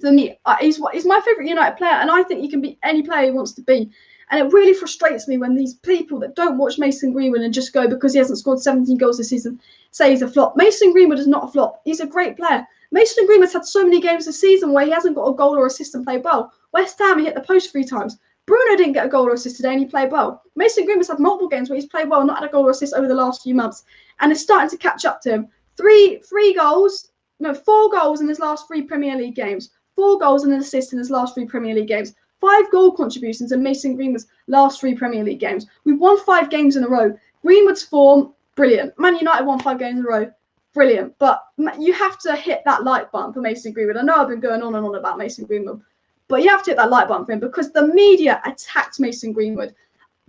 for me, he's my favourite United player, and I think he can be any player he wants to be. And it really frustrates me when these people that don't watch Mason Greenwood and just go because he hasn't scored 17 goals this season say he's a flop. Mason Greenwood is not a flop. He's a great player. Mason Greenwood's had so many games this season where he hasn't got a goal or assist and played well. West Ham, he hit the post 3 times. Bruno didn't get a goal or assist today and he played well. Mason Greenwood's had multiple games where he's played well and not had a goal or assist over the last few months. And it's starting to catch up to him. 4 goals in his last 3 Premier League games. 4 goals and an assist in his last 3 Premier League games. 5 goal contributions in Mason Greenwood's last 3 Premier League games. We've won 5 games in a row. Greenwood's form, brilliant. Man United won 5 games in a row, brilliant. But you have to hit that like button for Mason Greenwood. I know I've been going on and on about Mason Greenwood, but you have to hit that like button for him because the media attacked Mason Greenwood.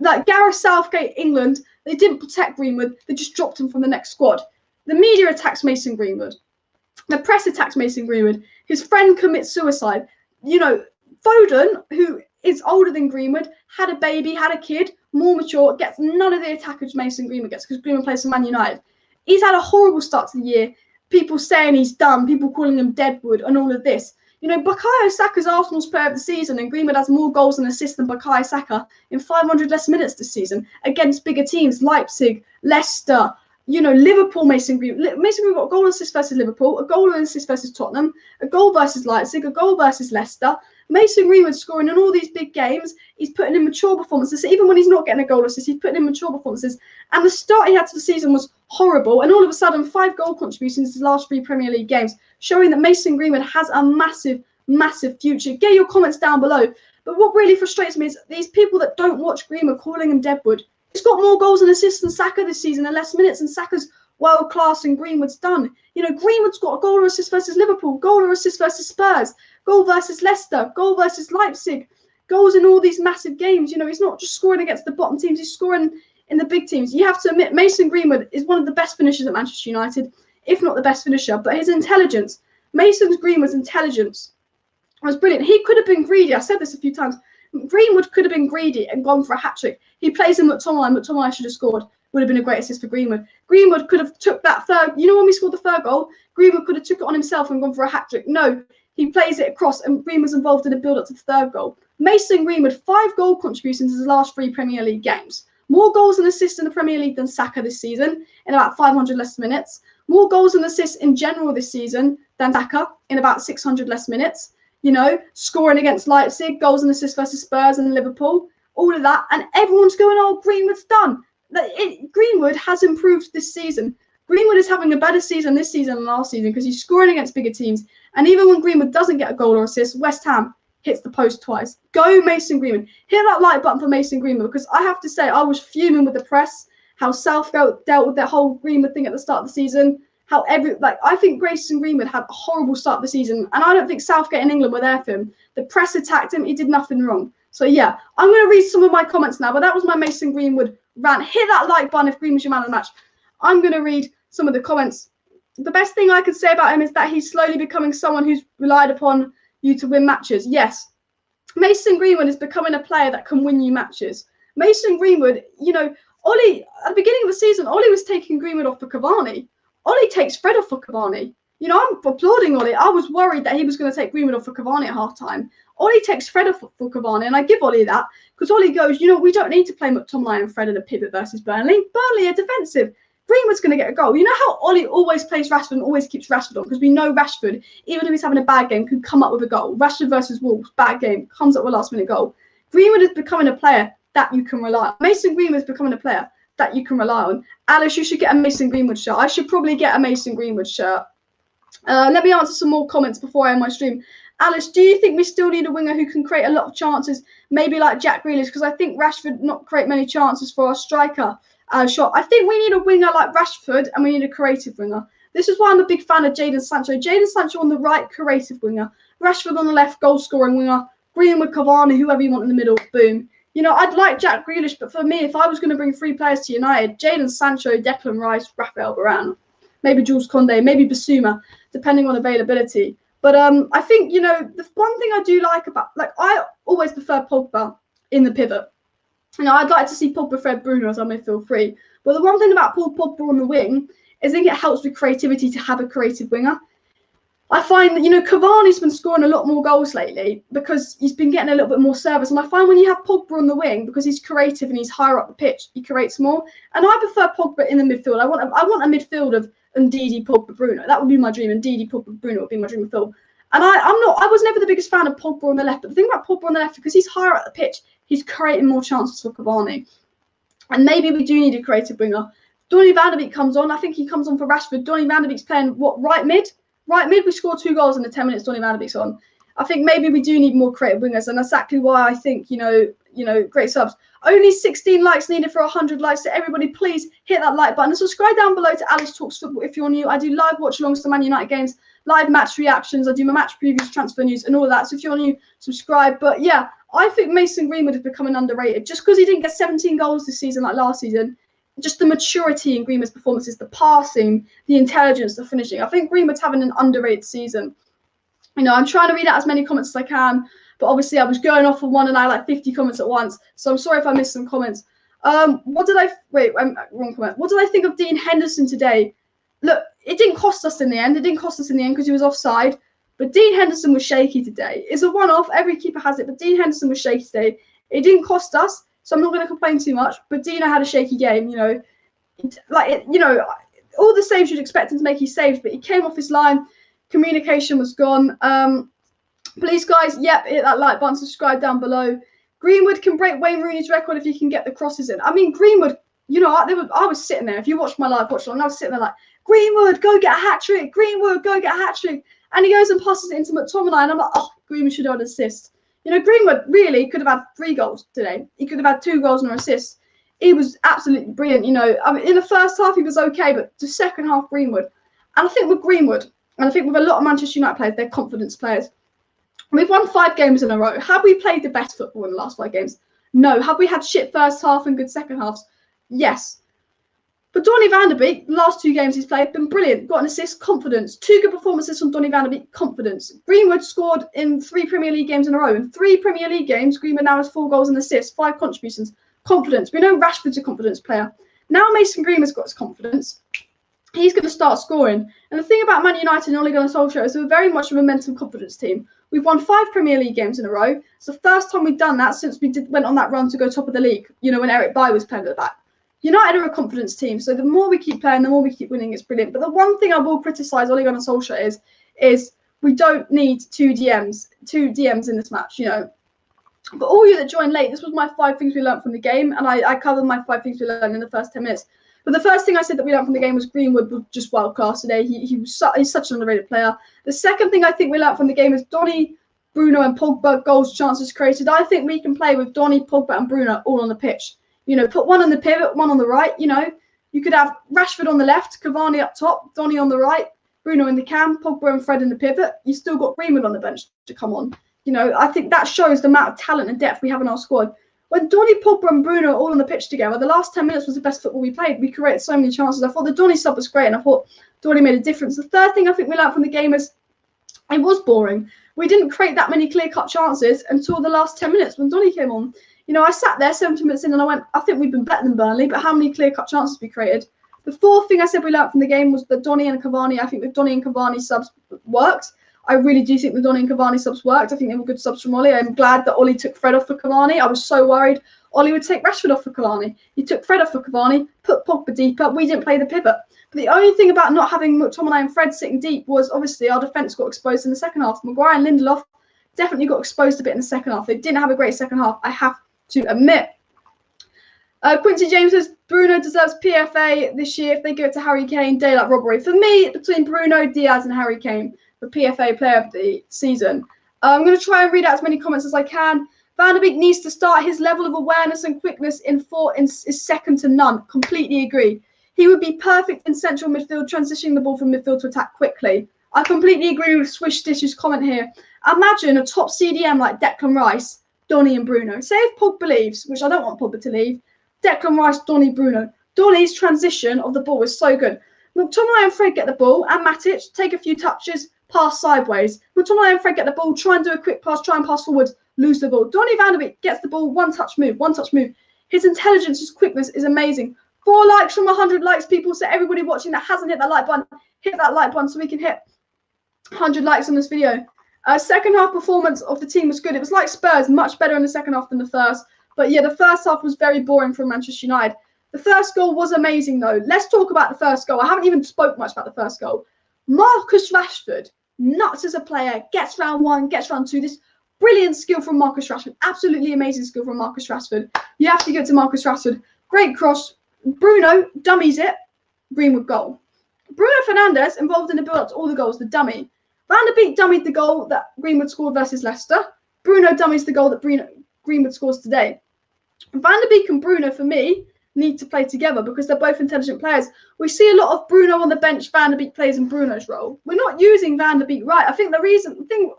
Like Gareth Southgate, England, they didn't protect Greenwood. They just dropped him from the next squad. The media attacks Mason Greenwood. The press attacks Mason Greenwood. His friend commits suicide. You know, Foden, who is older than Greenwood, had a baby, had a kid, more mature, gets none of the attack which Mason Greenwood gets because Greenwood plays for Man United. He's had a horrible start to the year. People saying he's done, people calling him Deadwood and all of this. You know, Bukayo Saka's Arsenal's player of the season and Greenwood has more goals and assists than Bukayo Saka in 500 less minutes this season against bigger teams, Leipzig, Leicester, you know, Liverpool. Mason Greenwood got a goal assist versus Liverpool, a goal and assist versus Tottenham, a goal versus Leipzig, a goal versus Leicester. Mason Greenwood scoring in all these big games. He's putting in mature performances. So even when he's not getting a goal assist, he's putting in mature performances. And the start he had to the season was horrible. And all of a sudden, 5 goal contributions in his last 3 Premier League games, showing that Mason Greenwood has a massive, massive future. Get your comments down below. But what really frustrates me is these people that don't watch Greenwood calling him Deadwood. He's got more goals and assists than Saka this season in less minutes, and Saka's world class and Greenwood's done. You know, Greenwood's got a goal or assist versus Liverpool, goal or assist versus Spurs, goal versus Leicester, goal versus Leipzig, goals in all these massive games. You know, he's not just scoring against the bottom teams, he's scoring in the big teams. You have to admit, Mason Greenwood is one of the best finishers at Manchester United, if not the best finisher. But his intelligence, Mason Greenwood's intelligence was brilliant. He could have been greedy. I said this a few times. Greenwood could have been greedy and gone for a hat-trick. He plays in McTominay. McTominay should have scored. Would have been a great assist for Greenwood. Greenwood could have took that third. You know when we scored the third goal? Greenwood could have took it on himself and gone for a hat-trick. No, he plays it across, and Greenwood's involved in the build-up to the third goal. Mason Greenwood, 5 goal contributions in his last 3 Premier League games. More goals and assists in the Premier League than Saka this season, in about 500 less minutes. More goals and assists in general this season than Saka, in about 600 less minutes. You know, scoring against Leipzig, goals and assists versus Spurs and Liverpool, all of that. And everyone's going, oh, Greenwood's done. Greenwood has improved this season. Greenwood is having a better season this season than last season because he's scoring against bigger teams. And even when Greenwood doesn't get a goal or assist, West Ham hits the post twice. Go Mason Greenwood. Hit that like button for Mason Greenwood, because I have to say I was fuming with the press, how Southgate dealt with that whole Greenwood thing at the start of the season. I think Mason Greenwood had a horrible start of the season, and I don't think Southgate in England were there for him. The press attacked him. He did nothing wrong. So yeah, I'm going to read some of my comments now, but that was my Mason Greenwood rant. Hit that like button if Greenwood's your man of the match. I'm going to read some of the comments. The best thing I could say about him is that he's slowly becoming someone who's relied upon you to win matches. Yes, Mason Greenwood is becoming a player that can win you matches. Mason Greenwood, you know, Ollie, at the beginning of the season, Ollie was taking Greenwood off for Cavani. Ollie takes Fred off for Cavani. You know, I'm applauding Ollie. I was worried that he was going to take Greenwood off for Cavani at half-time. Ollie takes Fred off for Cavani, and I give Ollie that, because Ollie goes, you know, we don't need to play McTominay and Fred in a pivot versus Burnley. Burnley are defensive. Greenwood's going to get a goal. You know how Ollie always plays Rashford and always keeps Rashford on, because we know Rashford, even if he's having a bad game, could come up with a goal. Rashford versus Wolves, bad game, comes up with a last-minute goal. Greenwood is becoming a player that you can rely on. Mason Greenwood is becoming a player that you can rely on. Alice, you should get a Mason Greenwood shirt. I should probably get a Mason Greenwood shirt. Let me answer some more comments before I end my stream. Alice, do you think we still need a winger who can create a lot of chances, maybe like Jack Grealish? Because I think Rashford not create many chances for our striker shot. I think we need a winger like Rashford, and we need a creative winger. This is why I'm a big fan of Jadon Sancho. Jadon Sancho on the right, creative winger. Rashford on the left, goal-scoring winger. Greenwood, Cavani, whoever you want in the middle, boom. You know, I'd like Jack Grealish, but for me, if I was going to bring 3 players to United, Jadon Sancho, Declan Rice, Raphael Varane, maybe Jules Koundé, maybe Basuma, depending on availability. But I think, you know, the one thing I do like about, like, I always prefer Pogba in the pivot. You know, I'd like to see Pogba, Fred, Bruno as our midfield 3. But the one thing about Paul Pogba on the wing is I think it helps with creativity to have a creative winger. I find that, you know, Cavani's been scoring a lot more goals lately because he's been getting a little bit more service. And I find when you have Pogba on the wing, because he's creative and he's higher up the pitch, he creates more. And I prefer Pogba in the midfield. I want a midfield of Ndidi, Pogba, Bruno. That would be my dream. Ndidi, Pogba, Bruno would be my dream midfield. And I was never the biggest fan of Pogba on the left. But the thing about Pogba on the left, because he's higher up the pitch, he's creating more chances for Cavani. And maybe we do need a creative winger. Donny van de Beek comes on. I think he comes on for Rashford. Donny van de Beek's playing, right mid? Right mid, we scored 2 goals in the 10 minutes Donny van de Beek's on. I think maybe we do need more creative wingers, and that's exactly why I think, you know, great subs. Only 16 likes needed for 100 likes, so everybody please hit that like button and subscribe down below to Alice Talks Football if you're new. I do live watch-alongs to Man United games, live match reactions, I do my match previews, transfer news and all of that, so if you're new, subscribe. But yeah, I think Mason Greenwood has become underrated, just because he didn't get 17 goals this season like last season. Just the maturity in Greenwood's performances, the passing, the intelligence, the finishing. I think Greenwood's having an underrated season. You know, I'm trying to read out as many comments as I can, but obviously I was going off on one and I like 50 comments at once. So I'm sorry if I missed some comments. Wrong comment. What did I think of Dean Henderson today? Look, it didn't cost us in the end. It didn't cost us in the end because he was offside. But Dean Henderson was shaky today. It's a one-off. Every keeper has it. But Dean Henderson was shaky today. It didn't cost us. So I'm not going to complain too much, but Dino had a shaky game, you know. All the saves you'd expect him to make, he saved, but he came off his line. Communication was gone. Please, guys, hit that like button, subscribe down below. Greenwood can break Wayne Rooney's record if he can get the crosses in. I mean, Greenwood, you know, I was sitting there. If you watched my live watch along, I was sitting there like, Greenwood, go get a hat-trick. Greenwood, go get a hat-trick. And he goes and passes it into McTominay, and I'm like, oh, Greenwood should have an assist. You know, Greenwood really could have had 3 goals today. He could have had 2 goals and an assist. He was absolutely brilliant. You know, I mean, in the first half, he was okay, but the second half, Greenwood. And I think with Greenwood, and I think with a lot of Manchester United players, they're confidence players. We've won 5 games in a row. Have we played the best football in the last 5 games? No. Have we had shit first half and good second halves? Yes. But Donny van de Beek, the last 2 games he's played, been brilliant. Got an assist, confidence. 2 good performances from Donny van de Beek, confidence. Greenwood scored in 3 Premier League games in a row. In 3 Premier League games, Greenwood now has 4 goals and assists, 5 contributions. Confidence. We know Rashford's a confidence player. Now Mason Greenwood's got his confidence. He's going to start scoring. And the thing about Man United and Ole Gunnar Solskjaer is we're very much a momentum confidence team. We've won 5 Premier League games in a row. It's the first time we've done that since we went on that run to go top of the league, when Eric Bailly was playing at the back. United are a confidence team, so the more we keep playing, the more we keep winning. It's brilliant. But the one thing I will criticise Ole Gunnar Solskjaer is we don't need two DMs in this match, But all you that joined late, this was my 5 things we learned from the game, and I covered my 5 things we learned in the first 10 minutes. But the first thing I said that we learned from the game was Greenwood was just world class today. He's such an underrated player. The second thing I think we learned from the game is Donny, Bruno, and Pogba goals chances created. I think we can play with Donny, Pogba, and Bruno all on the pitch. Put one on the pivot, one on the right. You could have Rashford on the left, Cavani up top, Donny on the right, Bruno in the cam, Pogba and Fred in the pivot. You still got Greenwood on the bench to come on. I think that shows the amount of talent and depth we have in our squad. When Donny, Pogba and Bruno are all on the pitch together, the last 10 minutes was the best football we played. We created so many chances. I thought the Donny sub was great, and I thought Donny made a difference. The third thing I think we learned from the game is it was boring. We didn't create that many clear-cut chances until the last 10 minutes when Donny came on. I sat there 70 minutes in and I went, I think we've been better than Burnley, but how many clear-cut chances we created? The fourth thing I said we learned from the game was that Donny and Cavani, I think the Donny and Cavani subs worked. I really do think the Donny and Cavani subs worked. I think they were good subs from Ollie. I'm glad that Ollie took Fred off for Cavani. I was so worried Ollie would take Rashford off for Cavani. He took Fred off for Cavani, put Pogba deeper. We didn't play the pivot. But the only thing about not having McTominay and Fred sitting deep was obviously our defence got exposed in the second half. Maguire and Lindelof definitely got exposed a bit in the second half. They didn't have a great second half, I have to admit. Quincy James says Bruno deserves PFA this year if they give it to Harry Kane. Daylight robbery. For me, between Bruno, Diaz and Harry Kane, the PFA player of the season. I'm going to try and read out as many comments as I can. Van de Beek needs to start. His level of awareness and quickness is second to none. Completely agree. He would be perfect in central midfield, transitioning the ball from midfield to attack quickly. I completely agree with Swish Dish's comment here. Imagine a top CDM like Declan Rice, Donny and Bruno. Say if Pogba leaves, which I don't want Pogba to leave, Declan Rice, Donny, Bruno. Donny's transition of the ball was so good. McTominay and Fred get the ball, and Matic take a few touches, pass sideways. McTominay and Fred get the ball, try and do a quick pass, try and pass forward, lose the ball. Donny van de Beek gets the ball, one touch move. His intelligence, his quickness is amazing. 4 likes from 100 likes, people. So everybody watching that hasn't hit that like button, hit that like button so we can hit 100 likes on this video. Second half performance of the team was good. It was like Spurs, much better in the second half than the first. But yeah, the first half was very boring from Manchester United. The first goal was amazing though. Let's talk about the first goal. I haven't even spoke much about the first goal. Marcus Rashford, nuts as a player, gets round 1, gets round 2. This brilliant skill from Marcus Rashford. Absolutely amazing skill from Marcus Rashford. You have to give it to Marcus Rashford. Great cross. Bruno dummies it. Greenwood goal. Bruno Fernandes involved in the build-up to all the goals, the dummy. Van de Beek dummied the goal that Greenwood scored versus Leicester. Bruno dummies the goal that Greenwood scores today. Van de Beek and Bruno, for me, need to play together because they're both intelligent players. We see a lot of Bruno on the bench. Van de Beek plays in Bruno's role. We're not using Van de Beek right. I think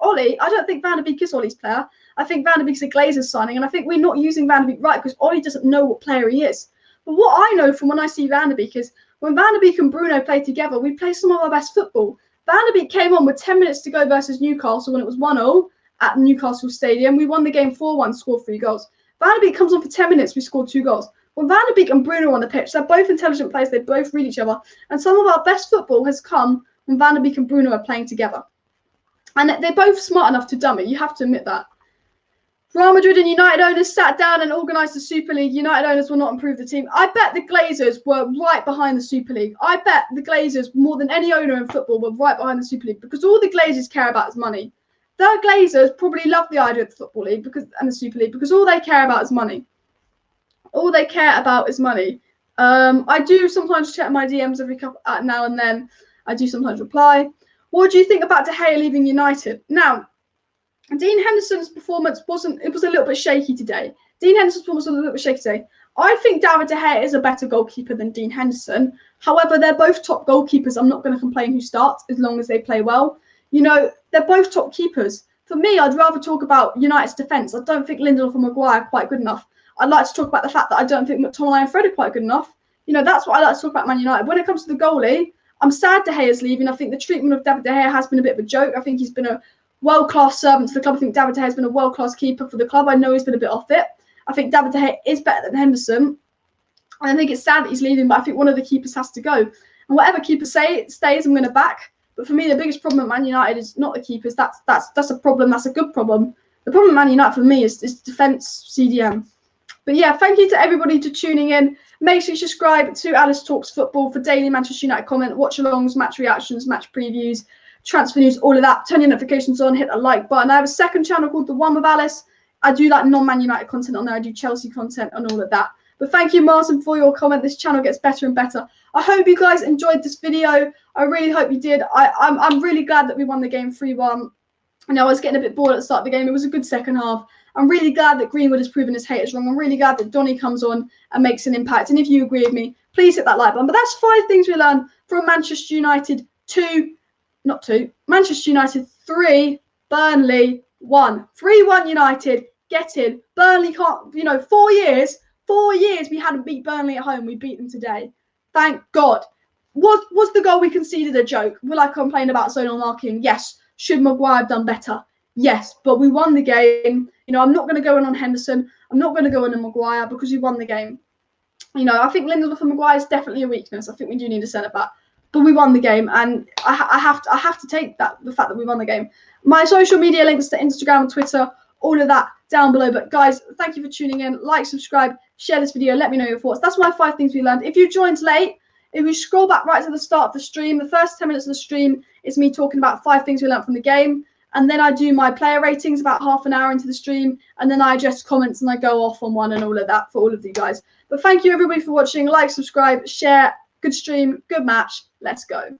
Ollie, I don't think Van de Beek is Ollie's player. I think Van de Beek's a Glazers signing, and I think we're not using Van de Beek right because Ollie doesn't know what player he is. But what I know from when I see Van de Beek is when Van de Beek and Bruno play together, we play some of our best football. Van de Beek came on with 10 minutes to go versus Newcastle when it was 1-0 at Newcastle Stadium. We won the game 4-1, scored 3 goals. Van de Beek comes on for 10 minutes, we scored 2 goals. When Van de Beek and Bruno are on the pitch, they're both intelligent players, they both read each other. And some of our best football has come when Van de Beek and Bruno are playing together. And they're both smart enough to dummy, you have to admit that. Real Madrid and United owners sat down and organised the Super League. United owners will not improve the team. I bet the Glazers were right behind the Super League. I bet the Glazers, more than any owner in football, were right behind the Super League because all the Glazers care about is money. The Glazers probably love the idea of the Football League and the Super League because all they care about is money. All they care about is money. I do sometimes check my DMs every now and then. I do sometimes reply. What do you think about De Gea leaving United? Now, Dean Henderson's performance was a little bit shaky today. I think David De Gea is a better goalkeeper than Dean Henderson. However, they're both top goalkeepers. I'm not going to complain who starts as long as they play well. They're both top keepers. For me, I'd rather talk about United's defence. I don't think Lindelof and Maguire are quite good enough. I'd like to talk about the fact that I don't think McTominay and Fred are quite good enough. You know, that's what I like to talk about Man United. When it comes to the goalie, I'm sad De Gea's leaving. I think the treatment of David De Gea has been a bit of a joke. I think he's been a world-class servant to the club. I think David De Gea has been a world-class keeper for the club. I know he's been a bit off it. I think David De Gea is better than Henderson. And I think it's sad that he's leaving, but I think one of the keepers has to go. And whatever keeper stays, I'm going to back. But for me, the biggest problem at Man United is not the keepers. That's a problem. That's a good problem. The problem at Man United for me is defence CDM. But yeah, thank you to everybody for tuning in. Make sure you subscribe to Alice Talks Football for daily Manchester United comment, watch-alongs, match reactions, match previews, transfer news, all of that. Turn your notifications on, hit the like button. I have a second channel called The One with Alice. I do like non-Man United content on there. I do Chelsea content and all of that. But thank you, Martin, for your comment. This channel gets better and better. I hope you guys enjoyed this video. I really hope you did. I'm really glad that we won the game 3-1. I know I was getting a bit bored at the start of the game. It was a good second half. I'm really glad that Greenwood has proven his haters wrong. I'm really glad that Donny comes on and makes an impact. And if you agree with me, please hit that like button. But that's 5 things we learned from Manchester United 2, not 2, Manchester United 3, Burnley 1. 3-1 United, get in. Burnley can't, 4 years we hadn't beat Burnley at home. We beat them today. Thank God. Was the goal we conceded a joke? Will I complain about zonal marking? Yes. Should Maguire have done better? Yes, but we won the game. I'm not going to go in on Henderson. I'm not going to go in on Maguire because we won the game. I think Lindelof and Maguire is definitely a weakness. I think we do need a centre back, but we won the game, and I have to take the fact that we won the game. My social media links to Instagram and Twitter, all of that down below. But guys, thank you for tuning in. Like, subscribe, share this video. Let me know your thoughts. That's my 5 things we learned. If you joined late, if we scroll back right to the start of the stream, the first 10 minutes of the stream is me talking about 5 things we learned from the game. And then I do my player ratings about half an hour into the stream. And then I address comments and I go off on one and all of that for all of you guys. But thank you everybody for watching. Like, subscribe, share. Good stream, good match. Let's go.